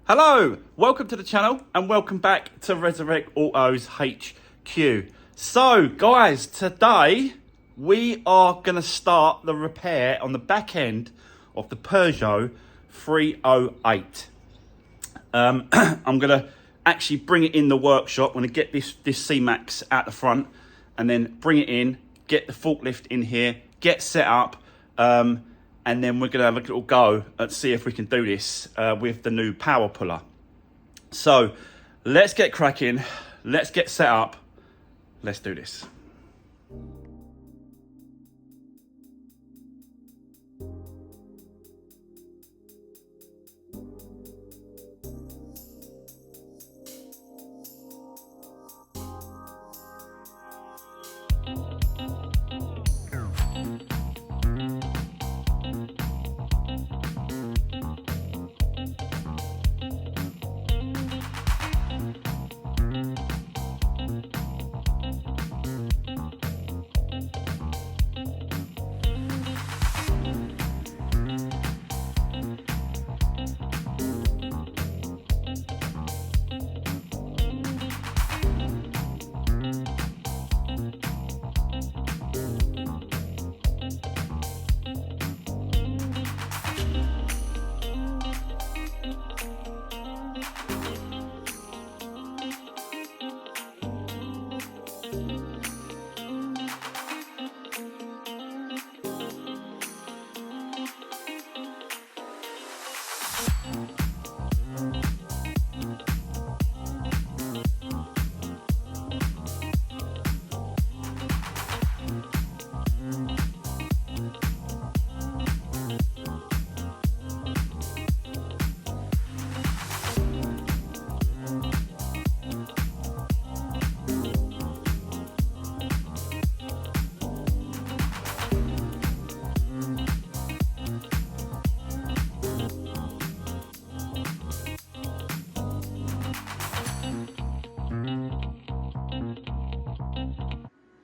Hello, welcome to the channel and welcome back to Resurwreck Autos HQ. So guys, today we are going to start the repair on the back end of the Peugeot 308. I'm going to actually bring it in the workshop. I'm going to get this C-Max out the front and then bring it in, get the forklift in here, get set up, and then we're going to have a little go and see if we can do this with the new power puller. So let's get cracking. Let's get set up. Let's do this.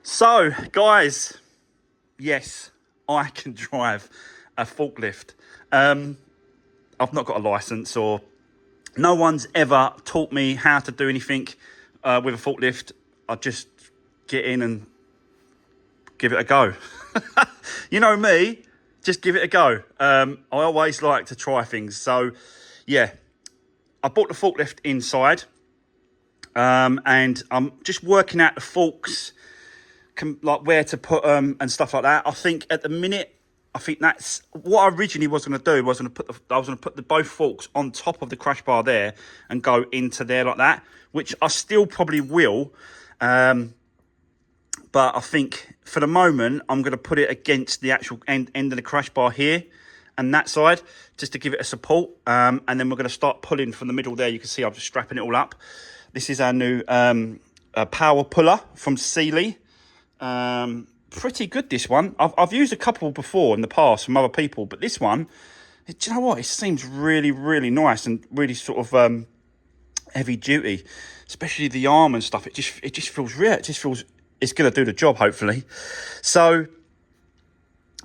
So guys, yes, I can drive a forklift. I've not got a license, or no one's ever taught me how to do anything with a forklift. I just get in and give it a go. You know me, just give it a go. I always like to try things. So yeah, I bought the forklift inside, and I'm just working out the forks, like where to put them and stuff like that. I think at the minute, I think that's what I originally was going to do. I was going to put the both forks on top of the crash bar there and go into there like that, which I still probably will. But I think for the moment, I'm going to put it against the actual end of the crash bar here and that side, just to give it a support. And then we're going to start pulling from the middle there. You can see I'm just strapping it all up. This is our new power puller from Sealy. Pretty good, this one. I've used a couple before in the past from other people, but this one, do you know what? It seems really, really nice and really sort of heavy duty, especially the arm and stuff. It just feels real. It just feels it's going to do the job, hopefully. So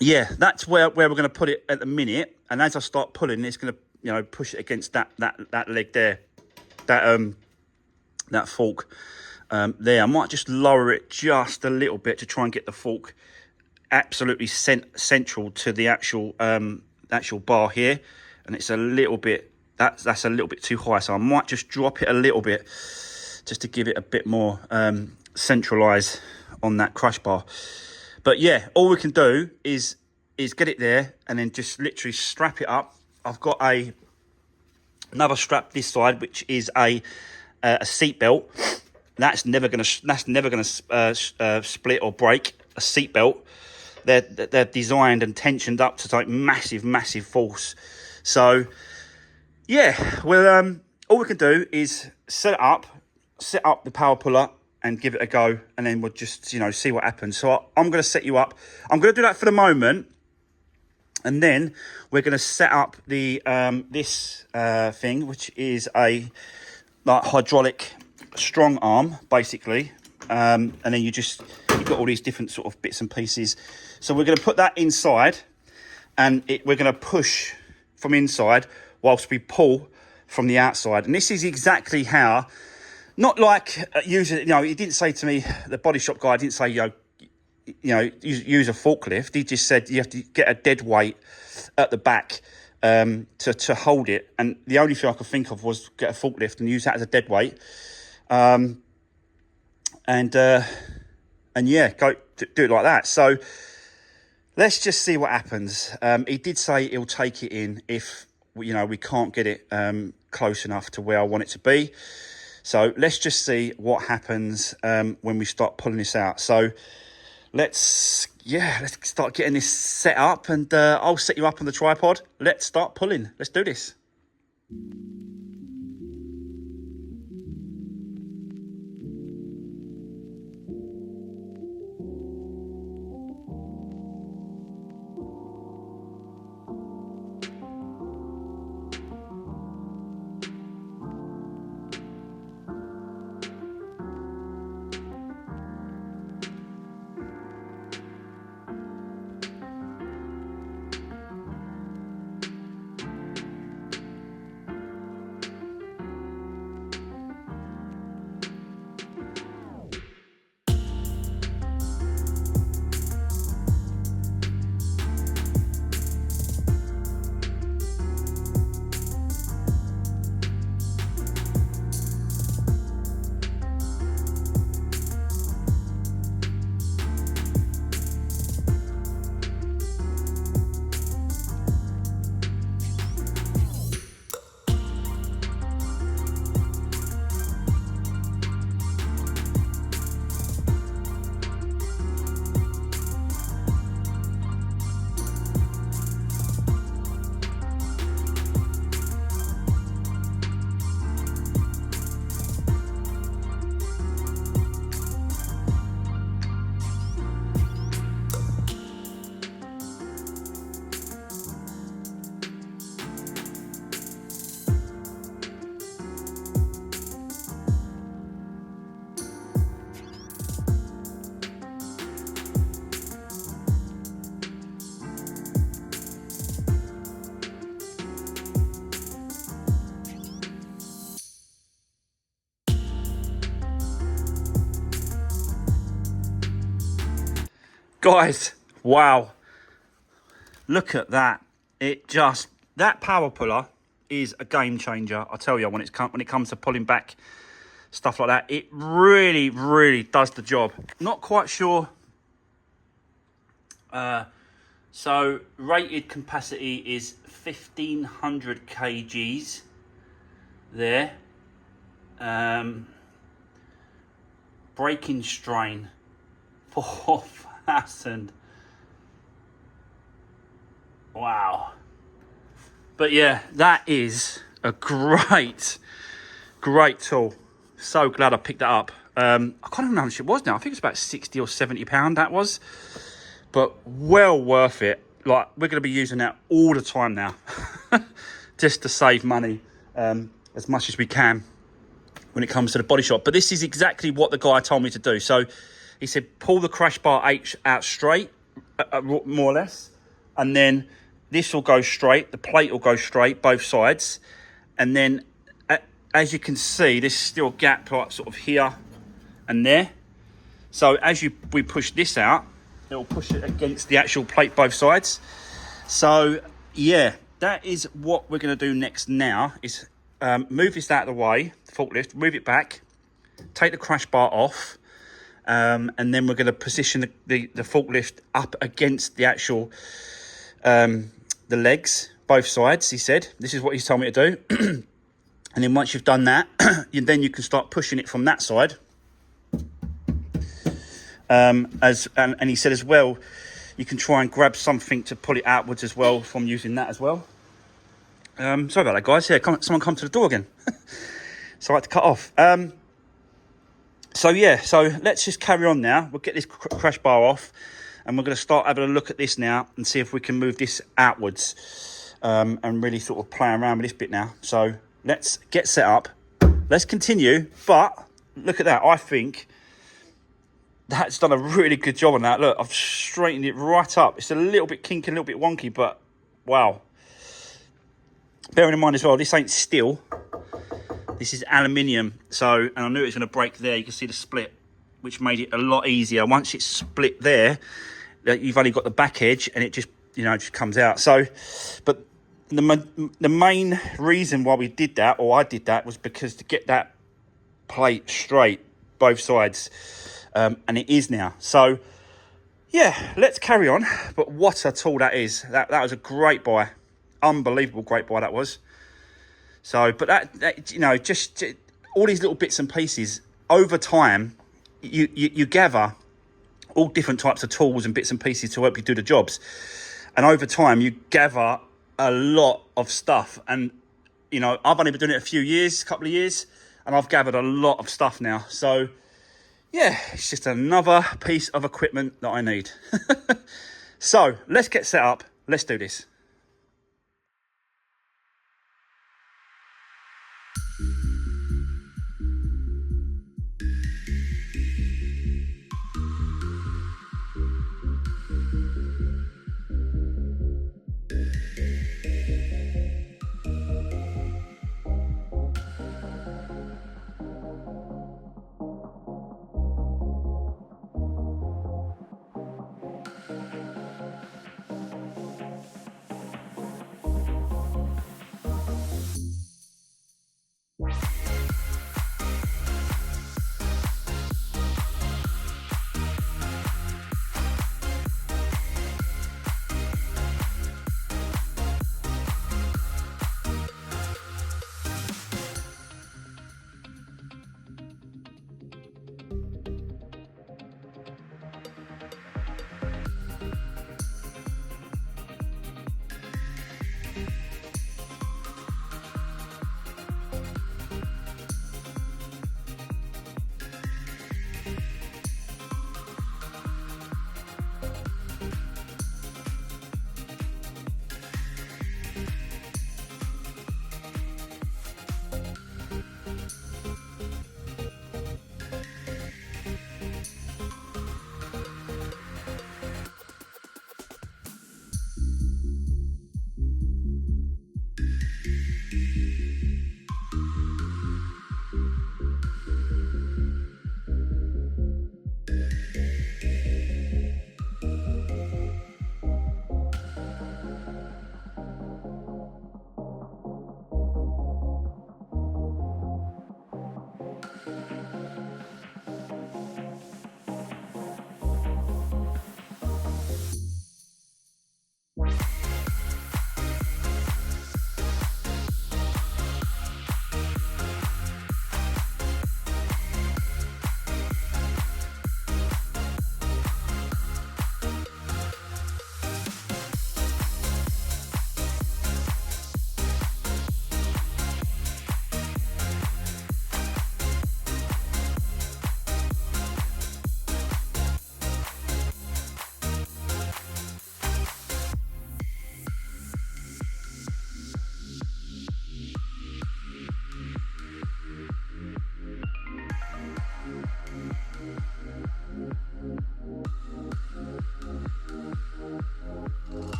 yeah, that's where we're going to put it at the minute. And as I start pulling, it's going to push it against that leg there, that fork. There, I might just lower it just a little bit to try and get the fork absolutely central to the actual bar here, and it's a little bit that's a little bit too high, so I might just drop it a little bit just to give it a bit more centralized on that crash bar. But yeah, all we can do is get it there and then just literally strap it up. I've got another strap this side, which is a seat belt. That's never gonna split or break. A seatbelt. They're designed and tensioned up to like massive force. So yeah, well, all we can do is set up the power puller and give it a go, and then we'll just see what happens. So I'm going to set you up. I'm going to do that for the moment, and then we're going to set up the this thing, which is a like hydraulic strong arm, basically, and then you've got all these different sort of bits and pieces. So we're going to put that inside, and we're going to push from inside whilst we pull from the outside. And this is exactly how, not like using, he didn't say to me, the body shop guy didn't say, use a forklift. He just said you have to get a dead weight at the back to hold it. And the only thing I could think of was get a forklift and use that as a dead weight. And yeah, go do it like that. So let's just see what happens. He did say he'll take it in if we can't get it close enough to where I want it to be. So let's just see what happens when we start pulling this out. So let's start getting this set up, and I'll set you up on the tripod. Let's start pulling. Let's do this. Guys, wow, look at that. That power puller is a game changer. I tell you, when it comes to pulling back stuff like that, it really, really does the job. Not quite sure. So rated capacity is 1,500 kgs there. Braking strain 4,000. Wow. But yeah, that is a great tool. So glad I picked that up. I can't remember how much it was now. I think it's about 60 or 70 pound that was. But well worth it. Like, we're going to be using that all the time now. Just to save money as much as we can when it comes to the body shop. But this is exactly what the guy told me to do. So he said, pull the crash bar H out straight, more or less. And then this will go straight. The plate will go straight, both sides. And then, as you can see, there's still a gap like sort of here and there. So as we push this out, it'll push it against the actual plate both sides. So yeah, that is what we're going to do next now, is move this out of the way, forklift, move it back, take the crash bar off, and then we're going to position the forklift up against the actual the legs, both sides. He said, this is what he's told me to do. And then once you've done that, then you can start pushing it from that side. And he said as well, you can try and grab something to pull it outwards as well from using that as well. Sorry about that, guys. Yeah, someone come to the door again. So I had to cut off. So let's just carry on now. We'll get this crash bar off, and we're going to start having a look at this now and see if we can move this outwards, and really sort of play around with this bit now. So let's get set up. Let's continue. But look at that. I think that's done a really good job on that. Look, I've straightened it right up. It's a little bit kinky, a little bit wonky, but wow. Bearing in mind as well, this ain't steel. This is aluminium. So, and I knew it was going to break there. You can see the split, which made it a lot easier. Once it's split there, you've only got the back edge, and it just, you know, just comes out. So, but the main reason why we did that, or I did that, was because to get that plate straight, both sides, and it is now. So, yeah, let's carry on. But what a tool that is. That was a great buy. Unbelievable great buy that was. So, but that you know, just all these little bits and pieces, over time, you gather all different types of tools and bits and pieces to help you do the jobs. And over time, you gather a lot of stuff. And, you know, I've only been doing it a couple of years, and I've gathered a lot of stuff now. So, yeah, it's just another piece of equipment that I need. So, let's get set up. Let's do this.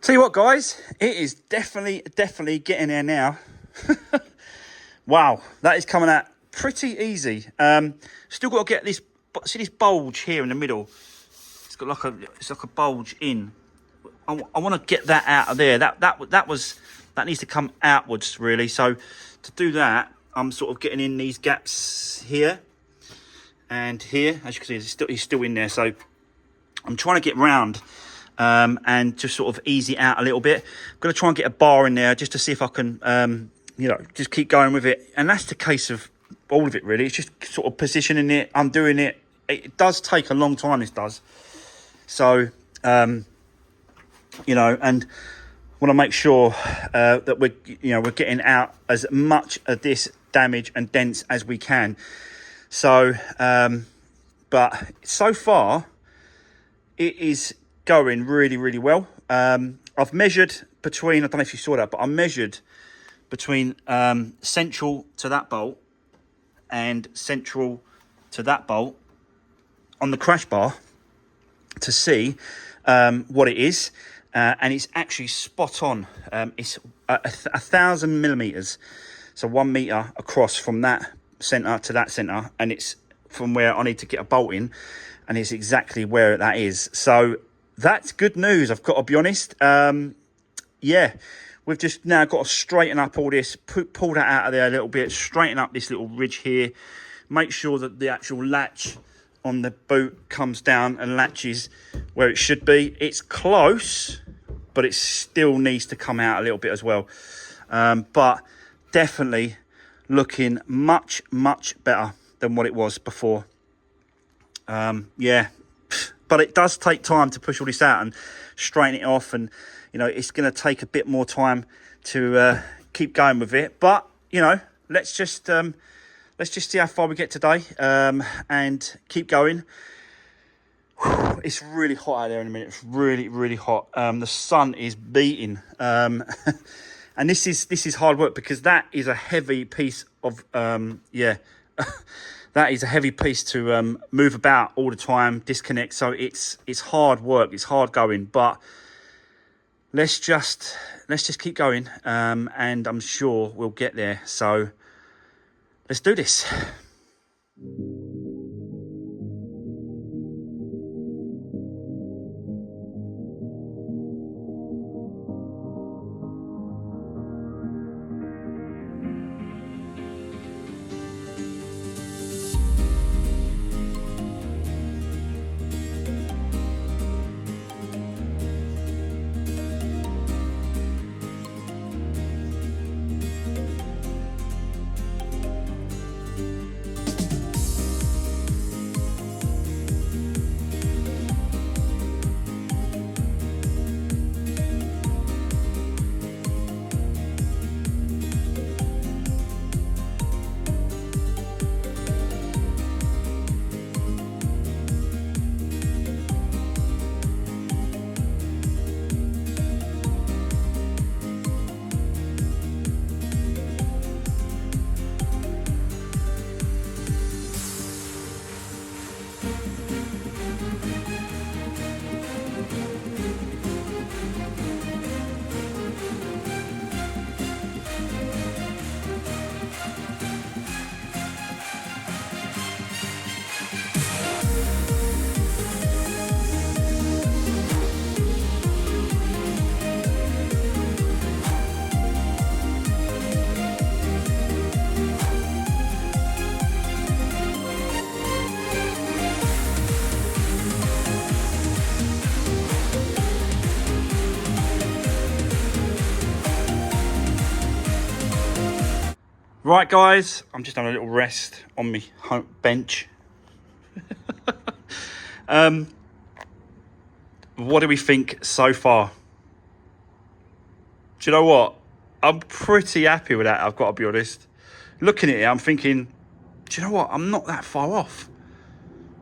Tell you what, guys, it is definitely getting there now. Wow, that is coming out pretty easy. Still got to get this. See this bulge here in the middle? It's got like a bulge in. I want to get that out of there. That needs to come outwards really. So to do that, I'm sort of getting in these gaps here and here. As you can see, he's still in there. So I'm trying to get round. And just sort of ease it out a little bit. I'm going to try and get a bar in there just to see if I can, just keep going with it. And that's the case of all of it really. It's just sort of positioning it, undoing it. It does take a long time, this does. So, you know, and want to make sure that we're getting out as much of this damage and dents as we can. So, but so far, it is going really, really well. I've measured between, I don't know if you saw that, but I measured between central to that bolt and central to that bolt on the crash bar to see what it is. And it's actually spot on. It's 1,000 millimeters, so 1 meter across from that center to that center, and it's from where I need to get a bolt in, and it's exactly where that is. So that's good news, I've got to be honest. Yeah, we've just now got to straighten up all this, pull that out of there a little bit, straighten up this little ridge here, make sure that the actual latch on the boot comes down and latches where it should be. It's close, but it still needs to come out a little bit as well. But definitely looking much, much better than what it was before. Yeah, but it does take time to push all this out and straighten it off, and you know, it's going to take a bit more time to keep going with it. But you know, let's just see how far we get today, and keep going. It's really hot out there in a minute. It's really, really hot. The sun is beating, and this is hard work, because that is a heavy piece of that is a heavy piece to move about all the time, disconnect. So it's hard work. It's hard going, but let's just keep going, and I'm sure we'll get there. So let's do this. Right, guys, I'm just on a little rest on my home bench. What do we think so far? Do you know what? I'm pretty happy with that, I've got to be honest. Looking at it, I'm thinking, do you know what? I'm not that far off,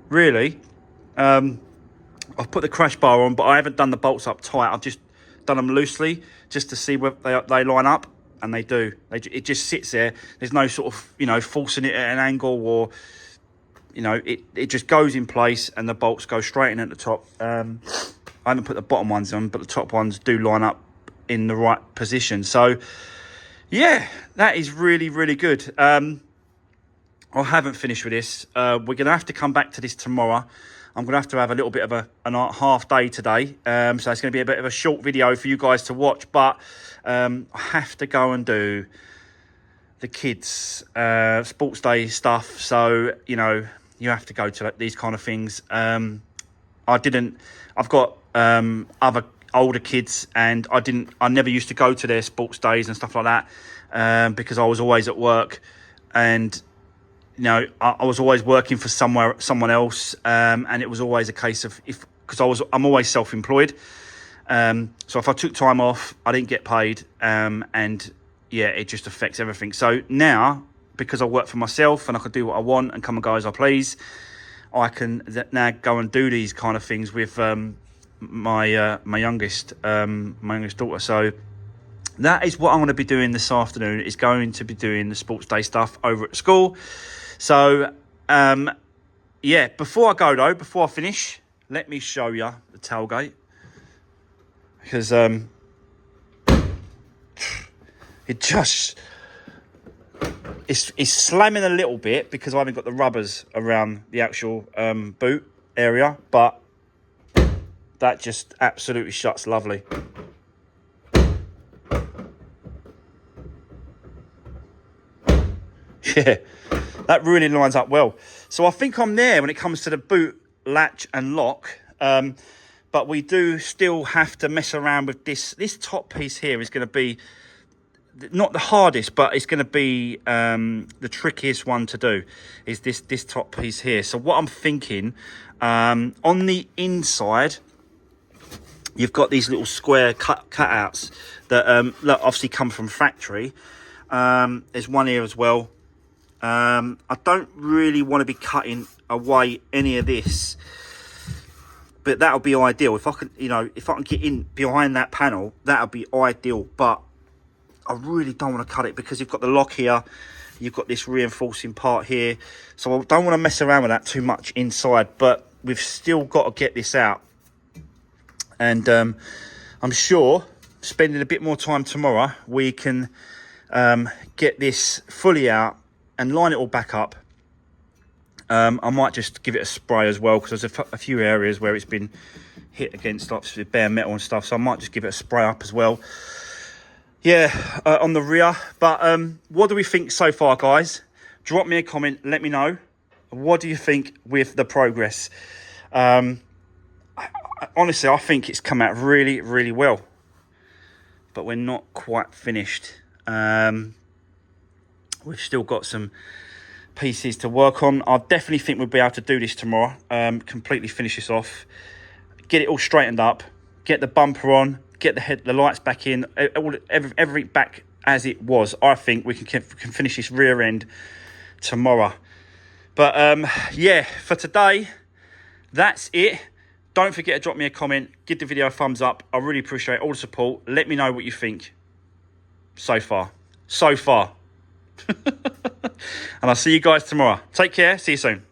really. I've put the crash bar on, but I haven't done the bolts up tight. I've just done them loosely just to see where they line up. And they do. It just sits there. There's no sort of, you know, forcing it at an angle, or, you know, it just goes in place and the bolts go straight in at the top. I haven't put the bottom ones on, but the top ones do line up in the right position. So, yeah, that is really, really good. I haven't finished with this. We're going to have to come back to this tomorrow. I'm going to have a little bit of a half day today. So it's going to be a bit of a short video for you guys to watch. But I have to go and do the kids' sports day stuff. So, you know, you have to go to these kind of things. I've got other older kids, and I never used to go to their sports days and stuff like that, because I was always at work. And you know, I was always working for someone else, and it was always a case of because I'm always self-employed. So if I took time off, I didn't get paid, and yeah, it just affects everything. So now, because I work for myself and I can do what I want and come and go as I please, I can now go and do these kind of things with my youngest daughter. So that is what I'm going to be doing this afternoon. Is going to be doing the sports day stuff over at school. So yeah, before I finish, let me show you the tailgate, because it just it's slamming a little bit because I haven't got the rubbers around the actual boot area, but that just absolutely shuts lovely. Yeah, that really lines up well. So I think I'm there when it comes to the boot latch and lock. But we do still have to mess around with this. This top piece here is going to be not the hardest, but it's going to be the trickiest one to do, is this top piece here. So what I'm thinking, on the inside, you've got these little square cutouts that obviously come from factory. There's one here as well. I don't really want to be cutting away any of this, but that'll be ideal. If I can, if I can get in behind that panel, that'll be ideal. But I really don't want to cut it because you've got the lock here, you've got this reinforcing part here. So I don't want to mess around with that too much inside, but we've still got to get this out. And I'm sure spending a bit more time tomorrow, we can get this fully out and line it all back up. I might just give it a spray as well, because there's a few areas where it's been hit against obviously bare metal and stuff, so I might just give it a spray up as well. Yeah, on the rear. But what do we think so far, guys? Drop me a comment, let me know. What do you think with the progress? Honestly, I think it's come out really, really well, but we're not quite finished. We've still got some pieces to work on. I definitely think we'll be able to do this tomorrow. Completely finish this off, get it all straightened up, get the bumper on, get the lights back in, everything back as it was. I think we can finish this rear end tomorrow. But yeah, for today, that's it. Don't forget to drop me a comment, give the video a thumbs up. I really appreciate all the support. Let me know what you think so far. And I'll see you guys tomorrow. Take care. See you soon.